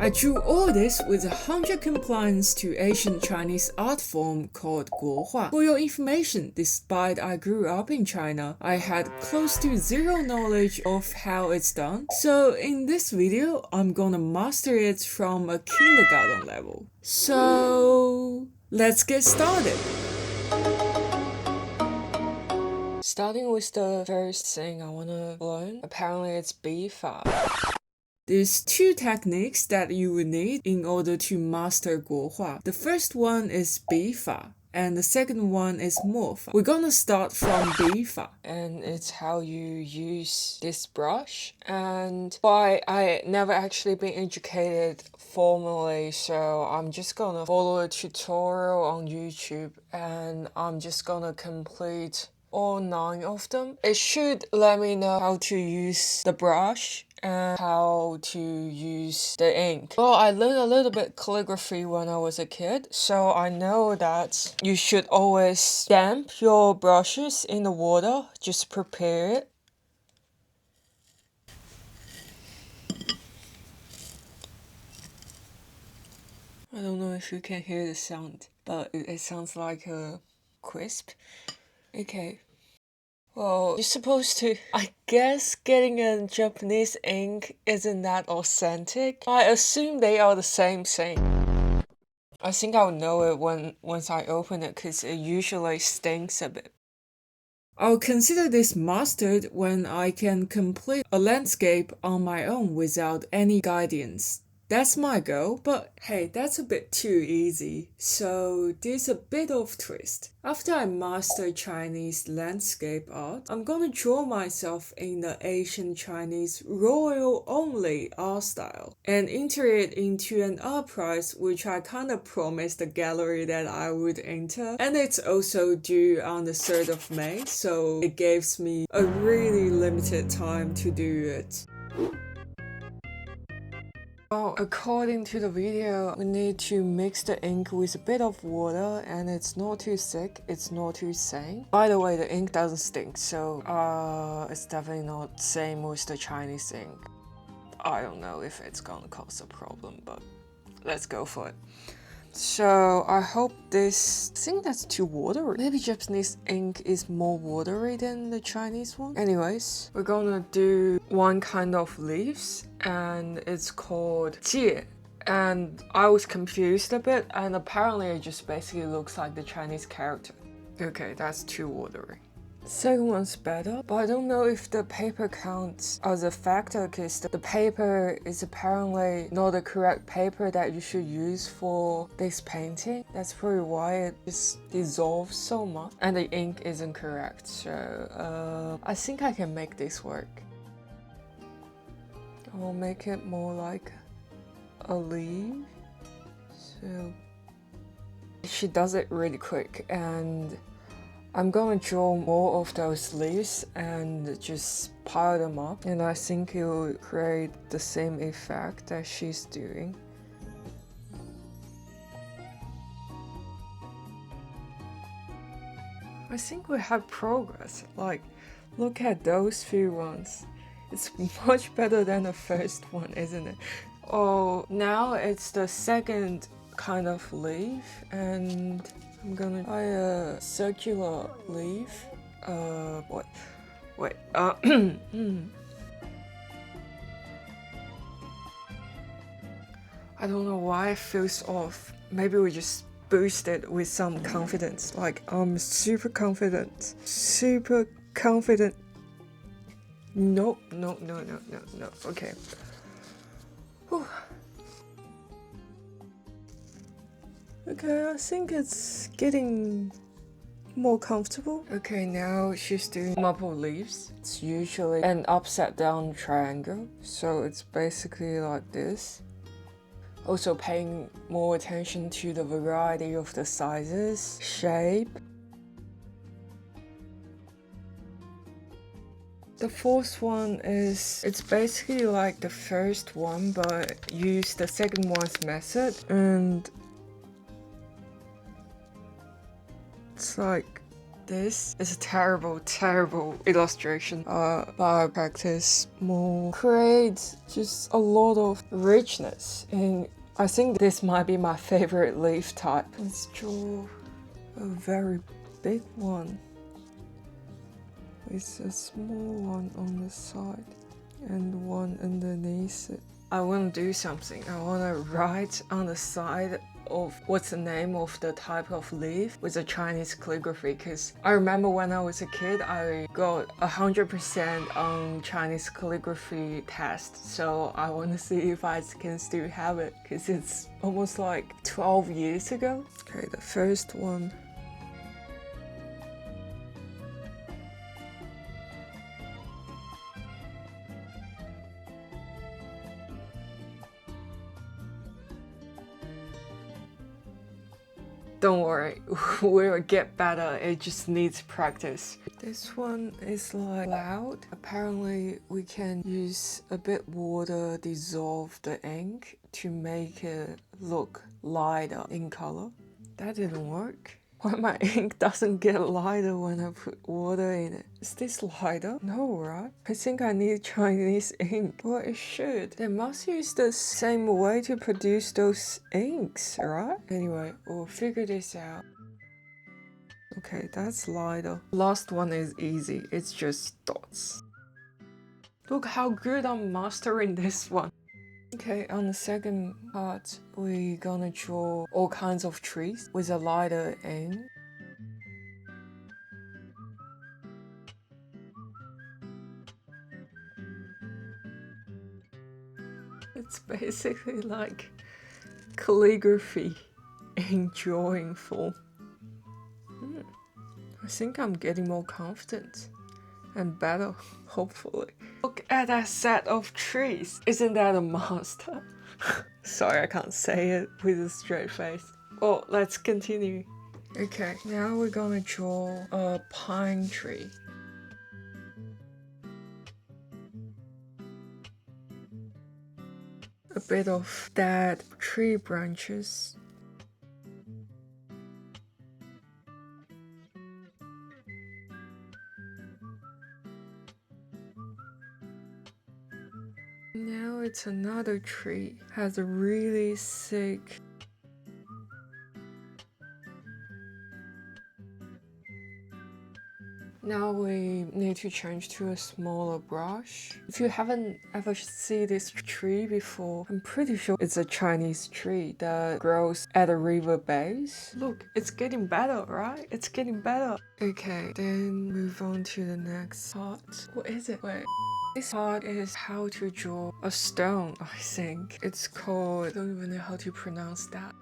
I drew all this with 100 compliance to ancient Chinese art form called Guohua. For your information, despite I grew up in China, I had close to zero knowledge of how it's done. So in this video, I'm gonna master it from a kindergarten level. So let's get started. Starting with the first thing I wanna learn, apparently it's Bifa. There's two techniques that you will need in order to master Guohua. The first one is Bifa, and the second one is Mofa. We're gonna start from Bifa, and it's how you use this brush. And I never actually been educated formally, so I'm just gonna follow a tutorial on YouTube, and I'm just gonna complete all 9 of them. It should let me know how to use the brush and how to use the ink. Well, I learned a little bit calligraphy when I was a kid, so I know that you should always damp your brushes in the water, just prepare it. I don't know if you can hear the sound, but it sounds like a crisp. Okay. Well, you're supposed to, I guess getting a Japanese ink isn't that authentic. I assume they are the same thing. I think I'll know it once I open it because it usually stinks a bit. I'll consider this mastered when I can complete a landscape on my own without any guidance. That's my goal, but hey, that's a bit too easy, so there's a bit of twist. After I master Chinese landscape art, I'm gonna draw myself in the Asian Chinese royal only art style and enter it into an art prize which I kinda promised the gallery that I would enter, and it's also due on the 3rd of May, so it gives me a really limited time to do it. Well, according to the video, we need to mix the ink with a bit of water, and it's not too thick, it's not too thin. By the way, the ink doesn't stink, so it's definitely not same with the Chinese ink. I don't know if it's gonna cause a problem, but let's go for it. So I hope this, I think that's too watery. Maybe Japanese ink is more watery than the Chinese one. Anyways, we're gonna do one kind of leaves, and it's called jie. And I was confused a bit, and apparently it just basically looks like the Chinese character. Okay, that's too watery. Second one's better, but I don't know if the paper counts as a factor because the paper is apparently not the correct paper that you should use for this painting. That's probably why it just dissolves so much and the ink isn't correct. So I think I can make this work. I'll make it more like a leaf. So she does it really quick, and I'm gonna draw more of those leaves and just pile them up, and I think it will create the same effect that she's doing. I think we have progress. Like, look at those few ones. It's much better than the first one, isn't it? Oh, now it's the second kind of leaf, and I'm gonna try a circular leaf. Wait, I don't know why it feels off. Maybe we just boost it with some confidence. Like, I'm super confident. Super confident. No. Okay. Whew. Okay, I think it's getting more comfortable. Okay, now she's doing maple leaves. It's usually an upside down triangle, so it's basically like this. Also paying more attention to the variety of the sizes, shape. The fourth one is, it's basically like the first one, but use the second one's method, and it's like This is a terrible, terrible illustration. But I practice more, create just a lot of richness. And I think this might be my favorite leaf type. Let's draw a very big one with a small one on the side and one underneath it. I want to do something. I want to write on the side of what's the name of the type of leaf with a Chinese calligraphy, because I remember when I was a kid I got 100% on Chinese calligraphy test, so I want to see if I can still have it because it's almost like 12 years ago. Okay, the first one. Don't worry, we'll get better, it just needs practice. This one is like cloud. Apparently we can use a bit water, dissolve the ink to make it look lighter in color. That didn't work. Why my ink doesn't get lighter when I put water in it? Is this lighter? No, right? I think I need Chinese ink. Well, it should. They must use the same way to produce those inks, right? Anyway, we'll figure this out. Okay, that's lighter. Last one is easy. It's just dots. Look how good I'm mastering this one. Okay, on the second part, we're gonna draw all kinds of trees with a lighter ink. It's basically like calligraphy in drawing form. I think I'm getting more confident and better, hopefully. Look at that set of trees. Isn't that a monster? Sorry, I can't say it with a straight face. Well, let's continue. Okay, now we're gonna draw a pine tree. A bit of dead tree branches. Now it's another tree, has a really thick. Now we need to change to a smaller brush. If you haven't ever seen this tree before, I'm pretty sure it's a Chinese tree that grows at a river base. Look, it's getting better, right? It's getting better. Okay, then move on to the next part. What is it? Wait. This part is how to draw a stone, I think. It's called, I don't even know how to pronounce that.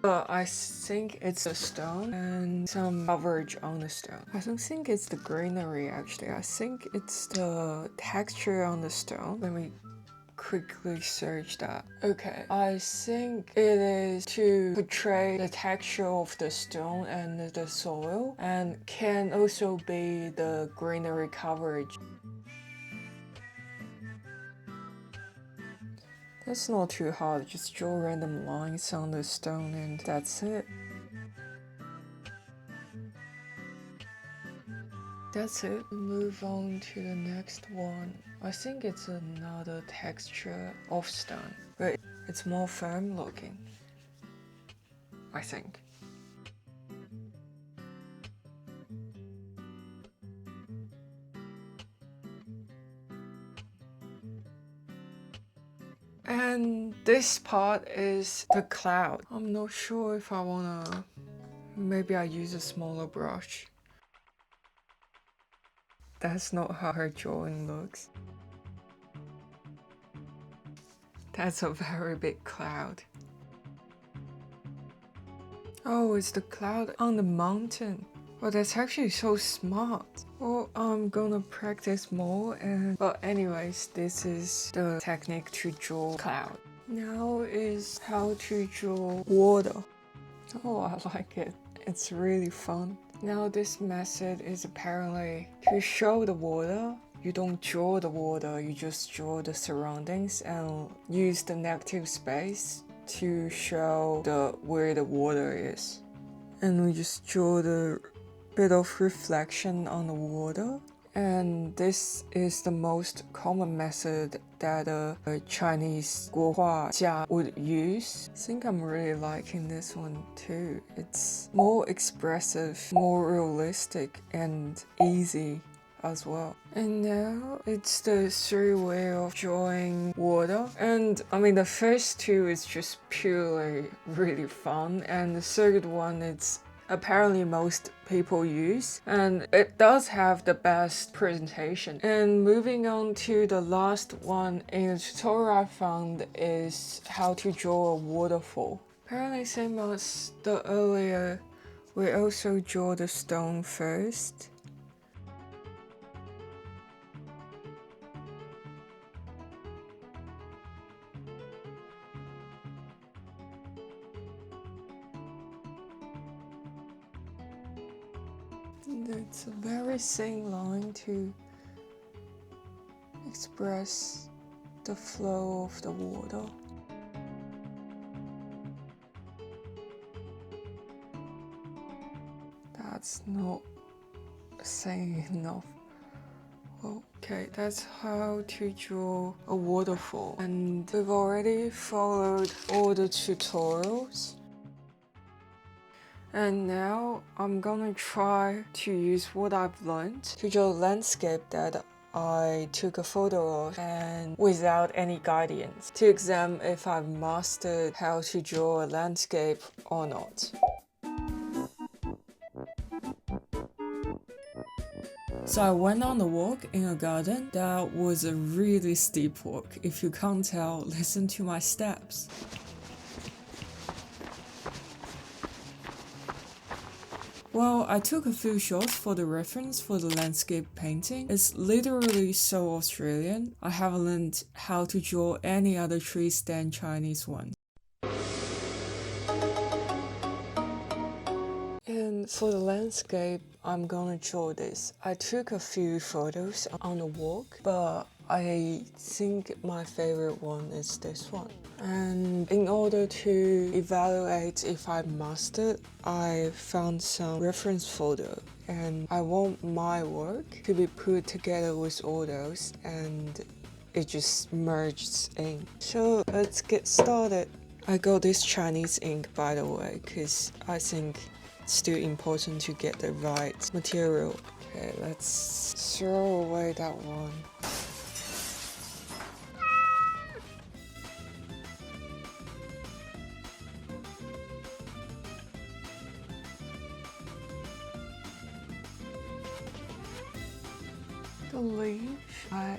But I think it's a stone and some coverage on the stone. I don't think it's the greenery actually. I think it's the texture on the stone. Let me quickly search that. Okay, I think it is to portray the texture of the stone and the soil, and can also be the greenery coverage. That's not too hard, just draw random lines on the stone and that's it. That's it. Move on to the next one. I think it's another texture of stone, but it's more firm looking, I think. And this part is the cloud. I'm not sure if I wanna, maybe I use a smaller brush. That's not how her drawing looks. That's a very big cloud. Oh, it's the cloud on the mountain. Oh, that's actually so smart. Well, I'm gonna practice more but anyways, this is the technique to draw cloud. Now is how to draw water. Oh, I like it. It's really fun. Now this method is apparently to show the water. You don't draw the water, you just draw the surroundings and use the negative space to show where the water is. And we just draw the bit of reflection on the water. And this is the most common method that a Chinese Guohua jia would use. I think I'm really liking this one too. It's more expressive, more realistic, and easy as well. And now it's the third way of drawing water. And I mean, the first two is just purely really fun, and the third one it's apparently most people use, and it does have the best presentation. And moving on to the last one in the tutorial I found is how to draw a waterfall. Apparently same as the earlier, we also draw the stone first. It's a very thin line to express the flow of the water. That's not saying enough. Okay, that's how to draw a waterfall. And we've already followed all the tutorials. And now I'm gonna try to use what I've learned to draw a landscape that I took a photo of and without any guidance to examine if I've mastered how to draw a landscape or not. So I went on a walk in a garden. That was a really steep walk. If you can't tell, listen to my steps. Well, I took a few shots for the reference for the landscape painting. It's literally so Australian. I haven't learned how to draw any other trees than Chinese ones. And for the landscape, I'm gonna draw this. I took a few photos on the walk, but I think my favorite one is this one. And in order to evaluate if I mastered, I found some reference photo. And I want my work to be put together with all those, and it just merged in. So let's get started. I got this Chinese ink, by the way, because I think it's still important to get the right material. Okay, let's throw away that one. The leaf, I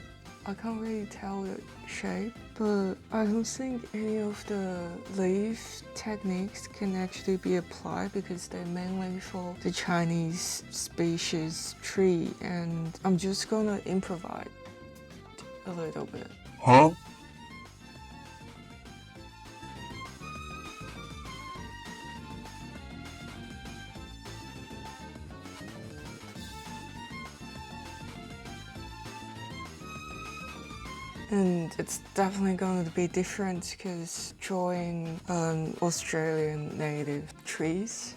can't really tell the shape, but I don't think any of the leaf techniques can actually be applied because they're mainly for the Chinese species tree, and I'm just gonna improvise a little bit. Huh? And it's definitely going to be different because drawing Australian native trees.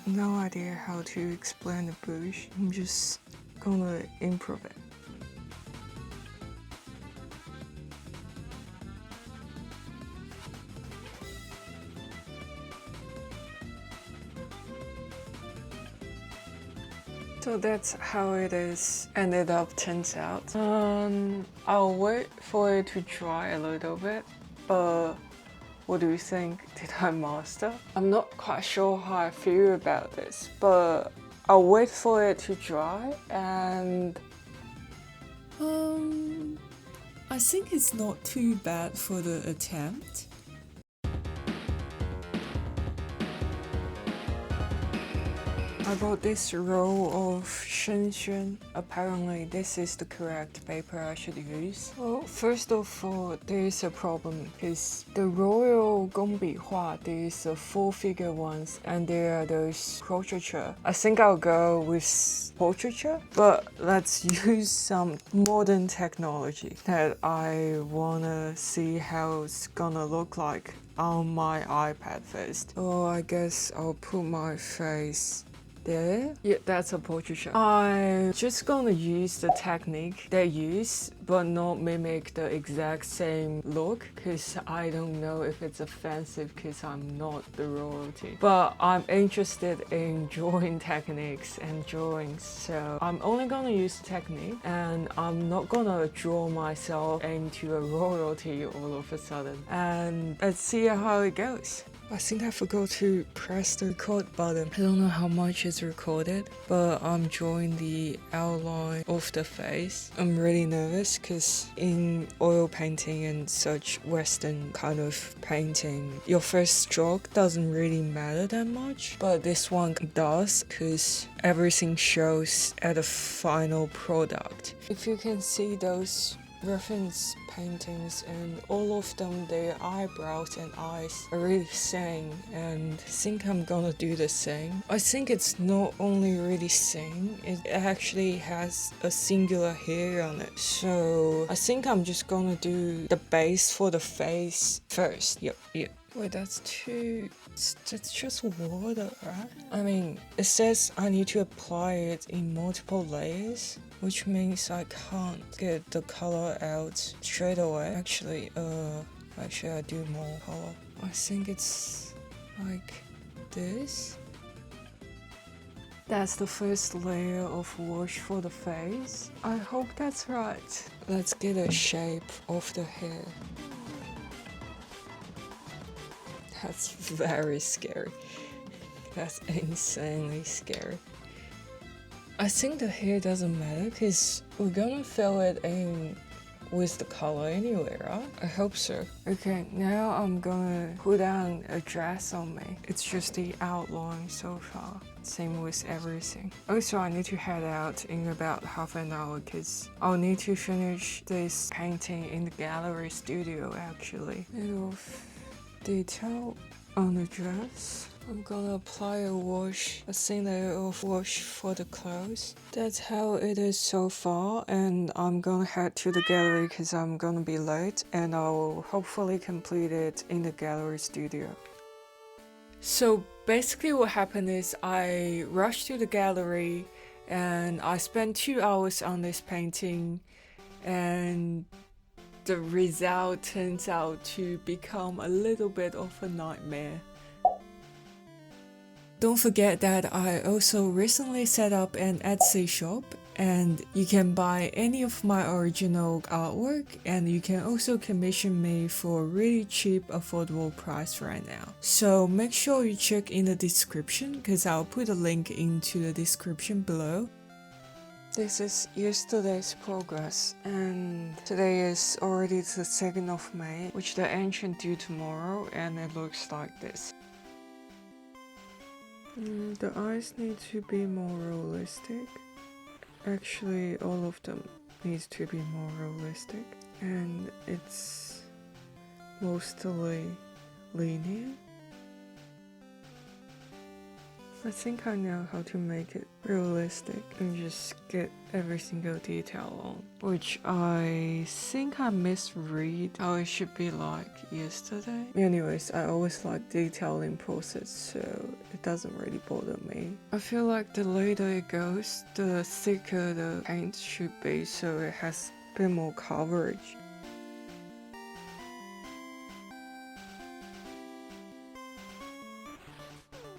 No idea how to explain the bush. I'm just gonna improv it. So that's how it is ended up turns out. I'll wait for it to dry a little bit, but what do you think? Did I master? I'm not quite sure how I feel about this, but I'll wait for it to dry and I think it's not too bad for the attempt. I bought this roll of Shenzhen. Apparently this is the correct paper I should use. Well, first of all, there is a problem because the Royal Bifa, there is the 4-figure ones and there are those portraiture. I think I'll go with portraiture, but let's use some modern technology that I wanna see how it's gonna look like on my iPad first. Oh, I guess I'll put my face there. Yeah, that's a portrait shot. I'm just gonna use the technique they use, but not mimic the exact same look, because I don't know if it's offensive because I'm not the royalty. But I'm interested in drawing techniques and drawings, so I'm only gonna use the technique, and I'm not gonna draw myself into a royalty all of a sudden. And let's see how it goes. I think I forgot to press the record button. I don't know how much is recorded, but I'm drawing the outline of the face. I'm really nervous because in oil painting and such Western kind of painting, your first stroke doesn't really matter that much, but this one does because everything shows at the final product. If you can see those reference paintings, and all of them, their eyebrows and eyes are really same, and I think I'm gonna do the same. I think it's not only really same, it actually has a singular hair on it, so I think I'm just gonna do the base for the face first. Yep. Wait, that's just water, right? I mean, it says I need to apply it in multiple layers, which means I can't get the color out straight away. Actually, I do more color. I think it's like this. That's the first layer of wash for the face. I hope that's right. Let's get a shape of the hair. That's very scary. That's insanely scary. I think the hair doesn't matter because we're gonna fill it in with the color anyway, right? I hope so. Okay, now I'm gonna put on a dress on me. It's just the outline so far. Same with everything. Also, I need to head out in about half an hour because I'll need to finish this painting in the gallery studio actually. Bit of detail on the dress. I'm gonna apply a thin layer of wash for the clothes. That's how it is so far, and I'm gonna head to the gallery because I'm gonna be late, and I'll hopefully complete it in the gallery studio. So basically what happened is I rushed to the gallery and I spent 2 hours on this painting, and the result turns out to become a little bit of a nightmare. Don't forget that I also recently set up an Etsy shop, and you can buy any of my original artwork, and you can also commission me for a really cheap, affordable price right now. So make sure you check in the description because I'll put a link into the description below. This is yesterday's progress, and today is already the 2nd of May, which the ancient due tomorrow, and it looks like this. The eyes need to be more realistic. Actually, all of them needs to be more realistic, and it's mostly linear. I think I know how to make it realistic and just get every single detail on, which I think I misread how it should be like yesterday. Anyways, I always like detailing process, so it doesn't really bother me. I feel like the later it goes, the thicker the paint should be, so it has a bit more coverage.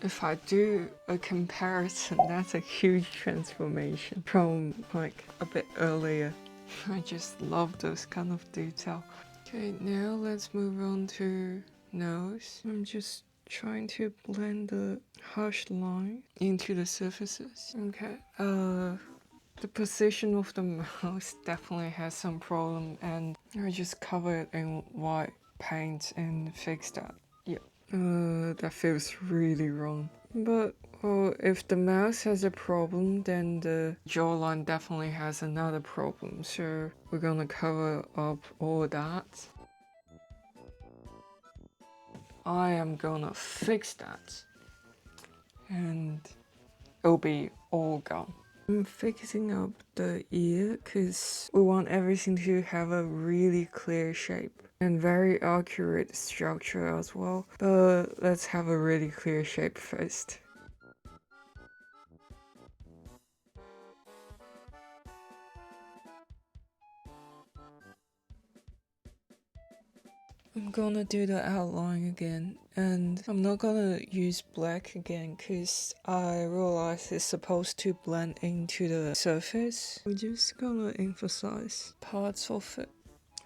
If I do a comparison, that's a huge transformation from like a bit earlier. I just love those kind of detail. Okay, now let's move on to nose. I'm just trying to blend the harsh line into the surfaces. Okay, the position of the mouth definitely has some problem, and I just cover it in white paint and fix that. Yep. That feels really wrong. But if the mouth has a problem, then the jawline definitely has another problem. So we're gonna cover up all that. I am gonna fix that, and it'll be all gone. I'm fixing up the ear because we want everything to have a really clear shape and very accurate structure as well. But let's have a really clear shape first. I'm gonna do the outline again, and I'm not gonna use black again because I realize it's supposed to blend into the surface. We're just gonna emphasize parts of it.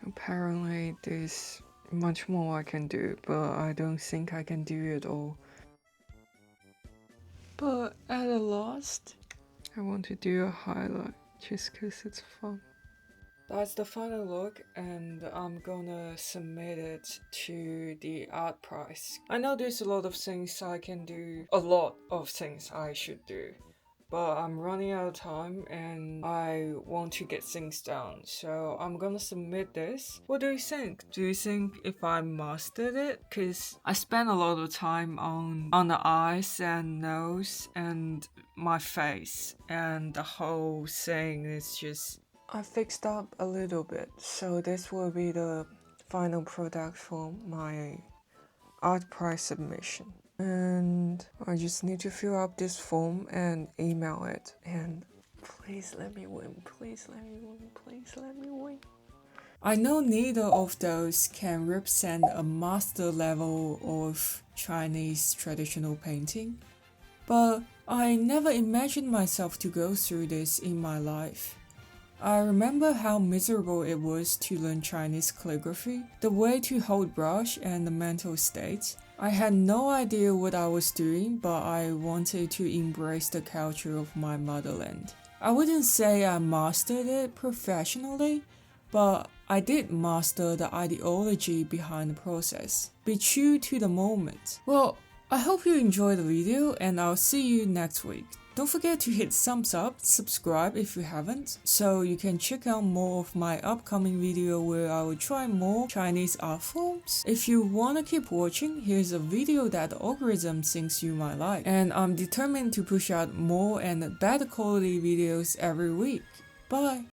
Apparently there's much more I can do, but I don't think I can do it all. But at the last, I want to do a highlight just because it's fun. That's the final look, and I'm gonna submit it to the art prize. I know there's a lot of things I can do, a lot of things I should do, but I'm running out of time and I want to get things done, so I'm gonna submit this. What do you think? Do you think if I mastered it? Because I spent a lot of time on the eyes and nose and my face, and the whole thing is just... I fixed up a little bit, so this will be the final product for my art prize submission. And I just need to fill up this form and email it. And please let me win, please let me win, please let me win. I know neither of those can represent a master level of Chinese traditional painting, but I never imagined myself to go through this in my life. I remember how miserable it was to learn Chinese calligraphy, the way to hold brush and the mental states. I had no idea what I was doing, but I wanted to embrace the culture of my motherland. I wouldn't say I mastered it professionally, but I did master the ideology behind the process. Be true to the moment. Well, I hope you enjoyed the video, and I'll see you next week. Don't forget to hit thumbs up, subscribe if you haven't, so you can check out more of my upcoming video where I will try more Chinese art forms. If you wanna keep watching, here's a video that the algorithm thinks you might like, and I'm determined to push out more and better quality videos every week. Bye!